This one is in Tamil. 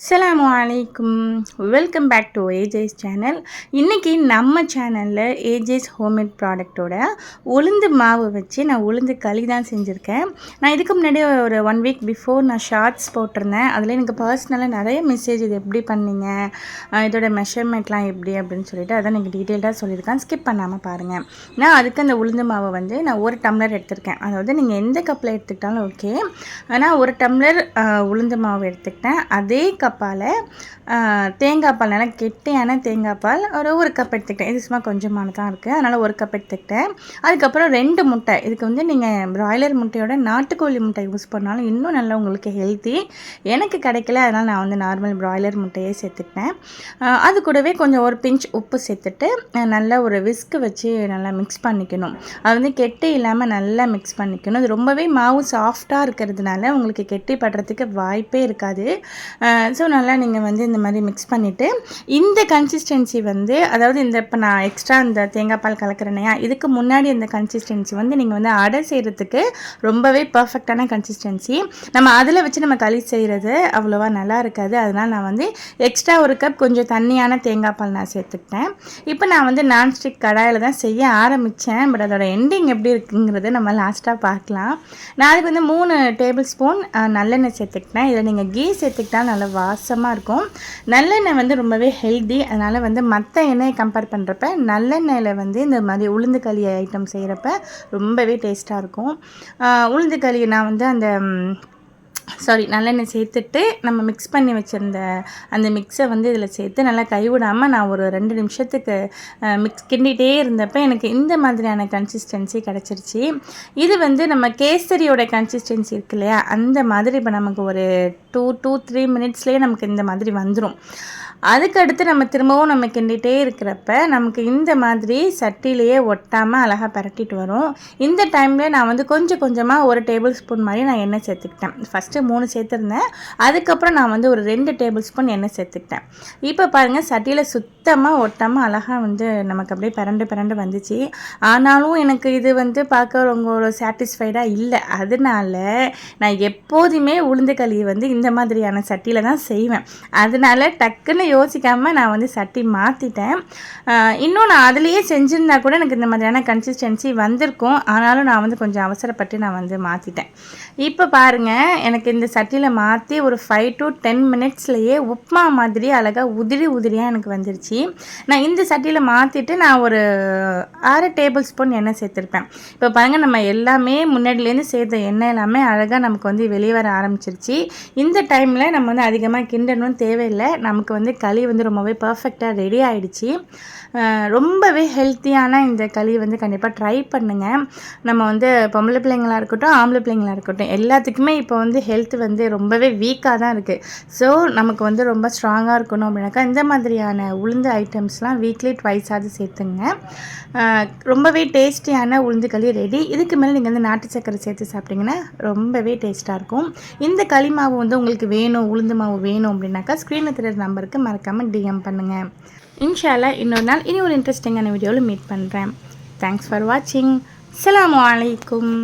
அஸ்ஸலாமு அலைக்கும். Welcome back to AJ's channel. இன்றைக்கி நம்ம சேனலில் ஏஜேஸ் ஹோம்மேட் ப்ராடக்டோட உளுந்து மாவு வச்சு நான் உளுந்து களி தான் செஞ்சுருக்கேன். நான் இதுக்கு முன்னாடி ஒரு 1 வீக் பிஃபோர் நான் ஷார்ட்ஸ் போட்டிருந்தேன். அதில் எனக்கு பர்சனலாக நிறைய மெசேஜ் இது எப்படி பண்ணீங்க, இதோட மெஷர்மெண்ட்லாம் எப்படி அப்படின்னு சொல்லிட்டு அதான் எனக்கு டீட்டெயில்டாக சொல்லியிருக்கேன். ஸ்கிப் பண்ணாமல் பாருங்கள். நான் அதுக்கு அந்த உளுந்து மாவை வந்து நான் 1 டம்ளர் எடுத்திருக்கேன். அதாவது நீங்கள் எந்த கப்பில் எடுத்துக்கிட்டாலும் ஓகே. ஆனால் 1 டம்ளர் உளுந்து மாவு எடுத்துக்கிட்டேன். அதே கப்பால் தேங்காய் பால், நல்லா கெட்டியான தேங்காய் பால் ஒரு கப் எடுத்துக்கிட்டேன். இது சும்மா கொஞ்சமான தான் இருக்குது, அதனால் 1 கப் எடுத்துக்கிட்டேன். அதுக்கப்புறம் 2 முட்டை. இதுக்கு வந்து நீங்கள் பிராய்லர் முட்டையோட நாட்டுக்கோழி முட்டை யூஸ் பண்ணாலும் இன்னும் நல்லா உங்களுக்கு ஹெல்த்தி. எனக்கு கிடைக்கல, அதனால் நான் வந்து நார்மல் பிராய்லர் முட்டையே சேர்த்துக்கிட்டேன். அது கூடவே கொஞ்சம் ஒரு பிஞ்ச் உப்பு சேர்த்துட்டு நல்லா ஒரு விஸ்க்கு வச்சு நல்லா மிக்ஸ் பண்ணிக்கணும். அது வந்து கெட்டி இல்லாமல் நல்லா மிக்ஸ் பண்ணிக்கணும். அது ரொம்பவே மாவு சாஃப்டாக இருக்கிறதுனால உங்களுக்கு கெட்டி படுறதுக்கு வாய்ப்பே இருக்காது. ஸோ நல்லா நீங்கள் வந்து இந்த மாதிரி மிக்ஸ் பண்ணிவிட்டு இந்த கன்சிஸ்டன்சி வந்து, அதாவது இந்த இப்போ நான் எக்ஸ்ட்ரா இந்த தேங்காய் பால் கலக்கிறேனையா, இதுக்கு முன்னாடி இந்த கன்சிஸ்டன்சி வந்து நீங்கள் வந்து அடை செய்கிறதுக்கு ரொம்பவே பர்ஃபெக்டான கன்சிஸ்டன்சி. நம்ம அதில் வச்சு நம்ம களி செய்கிறது அவ்வளோவா நல்லா இருக்காது. அதனால் நான் வந்து எக்ஸ்ட்ரா 1 கப் கொஞ்சம் தண்ணியான தேங்காய் பால் நான் சேர்த்துக்கிட்டேன். இப்போ நான் வந்து நான்ஸ்டிக் கடாயில் தான் செய்ய ஆரம்பித்தேன். பட் அதோட எண்டிங் எப்படி இருக்குங்கிறத நம்ம லாஸ்ட்டாக பார்க்கலாம். நான் அதுக்கு வந்து 3 டேபிள் ஸ்பூன் நல்லெண்ணெய் சேர்த்துக்கிட்டேன். இதில் நீங்கள் கீ சேர்த்துக்கிட்டால் நல்லா வாசமாக இருக்கும். நல்லெண்ணெய் வந்து ரொம்பவே ஹெல்தி. அதனால் வந்து மற்ற எண்ணெயை கம்பேர் பண்ணுறப்ப நல்லெண்ணெயில் வந்து இந்த மாதிரி உளுந்து களி ஐட்டம் செய்கிறப்ப ரொம்பவே டேஸ்ட்டாக இருக்கும். உளுந்து களி நான் வந்து நல்லெண்ணெய் சேர்த்துட்டு நம்ம மிக்ஸ் பண்ணி வச்சுருந்த அந்த மிக்ஸை வந்து இதில் சேர்த்து நல்லா கைவிடாமல் நான் ஒரு 2 நிமிஷத்துக்கு கிண்டிகிட்டே இருந்தப்போ எனக்கு இந்த மாதிரியான கன்சிஸ்டன்சி கிடச்சிருச்சு. இது வந்து நம்ம கேசரியோட கன்சிஸ்டன்சி இருக்கு இல்லையா, அந்த மாதிரி இப்போ நமக்கு ஒரு 2-3 மினிட்ஸ்லேயே நமக்கு இந்த மாதிரி வந்துடும். அதுக்கடுத்து நம்ம திரும்பவும் நம்ம கிண்டிகிட்டே இருக்கிறப்ப நமக்கு இந்த மாதிரி சட்டிலேயே ஒட்டாமல் அழகாக பரட்டிட்டு வரும். இந்த டைமில் நான் வந்து கொஞ்சம் கொஞ்சமாக 1 டேபிள் ஸ்பூன் மாதிரி நான் எண்ணெய் சேர்த்துக்கிட்டேன். ஃபஸ்ட்டு 3 சேர்த்துருந்தேன். அதுக்கப்புறம் நான் வந்து ஒரு 2 டேபிள் ஸ்பூன் எண்ணெய் சேர்த்துக்கிட்டேன். இப்போ பாருங்கள், சட்டியில் சுத்தமாக ஒட்டாமல் அழகாக வந்து நமக்கு அப்படியே பரண்டு வந்துச்சு. ஆனாலும் எனக்கு இது வந்து பார்க்க ரொம்ப ஒரு சாட்டிஸ்ஃபைடாக இல்லை. அதனால நான் எப்போதுமே உளுந்து களியை வந்து இந்த மாதிரியான சட்டியில் தான் செய்வேன். அதனால டக்குன்னு யோசிக்காமல் நான் வந்து சட்டி மாற்றிட்டேன். இன்னும் நான் அதுலேயே செஞ்சுருந்தா கூட எனக்கு இந்த மாதிரியான கன்சிஸ்டன்சி வந்திருக்கும். ஆனாலும் நான் வந்து கொஞ்சம் அவசரப்பட்டு நான் வந்து மாற்றிட்டேன். இப்போ பாருங்கள், எனக்கு இந்த சட்டியில் மாற்றி ஒரு 5 to 10 மினிட்ஸ்லேயே உப்புமா மாதிரி அழகாக உதிரியாக எனக்கு வந்துருச்சு. நான் இந்த சட்டியில் மாற்றிட்டு நான் ஒரு 6 டேபிள் ஸ்பூன் எண்ணெய் சேர்த்துருப்பேன். இப்போ பாருங்கள், நம்ம எல்லாமே முன்னாடிலேருந்து சேர்த்த எண்ணெய் எல்லாமே அழகாக நமக்கு வந்து வெளியே வர ஆரம்பிச்சிருச்சு. இந்த டைமில் நம்ம வந்து அதிகமாக கிண்டணும் தேவையில்லை. நமக்கு வந்து களி வந்து ரொம்பவே பர்ஃபெக்டாக ரெடி ஆகிடுச்சு. ரொம்பவே ஹெல்த்தியான இந்த களி வந்து கண்டிப்பாக ட்ரை பண்ணுங்கள். நம்ம வந்து பொம்பளை பிள்ளைங்களாக இருக்கட்டும், ஆம்பளை பிள்ளைங்களாக இருக்கட்டும், எல்லாத்துக்குமே இப்போ வந்து ஹெல்த் வந்து ரொம்பவே வீக்காக தான் இருக்குது. ஸோ நமக்கு வந்து ரொம்ப ஸ்ட்ராங்காக இருக்கணும் அப்படின்னாக்கா இந்த மாதிரியான உளுந்து ஐட்டம்ஸ்லாம் வீக்லி ட்வைஸாவது சேர்த்துங்க. ரொம்பவே டேஸ்டியான உளுந்து களி ரெடி. இதுக்கு மேலே நீங்கள் வந்து நாட்டு சக்கரை சேர்த்து சாப்பிட்டிங்கன்னா ரொம்பவே டேஸ்ட்டாக இருக்கும். இந்த களி மாவு வந்து உங்களுக்கு வேணும், உளுந்து மாவு வேணும் அப்படின்னாக்கா ஸ்க்ரீனில் தெரியுற நம்பருக்கு மறக்காமல் டிஎம் பண்ணுங்கள். இன்ஷா அல்லாஹ் இன்னொரு நாள் இனி ஒரு இன்ட்ரெஸ்டிங்கான வீடியோவில் மீட் பண்ணுறேன். தேங்க்ஸ் ஃபார் வாட்சிங். அஸ்ஸலாமு அலைக்கும்.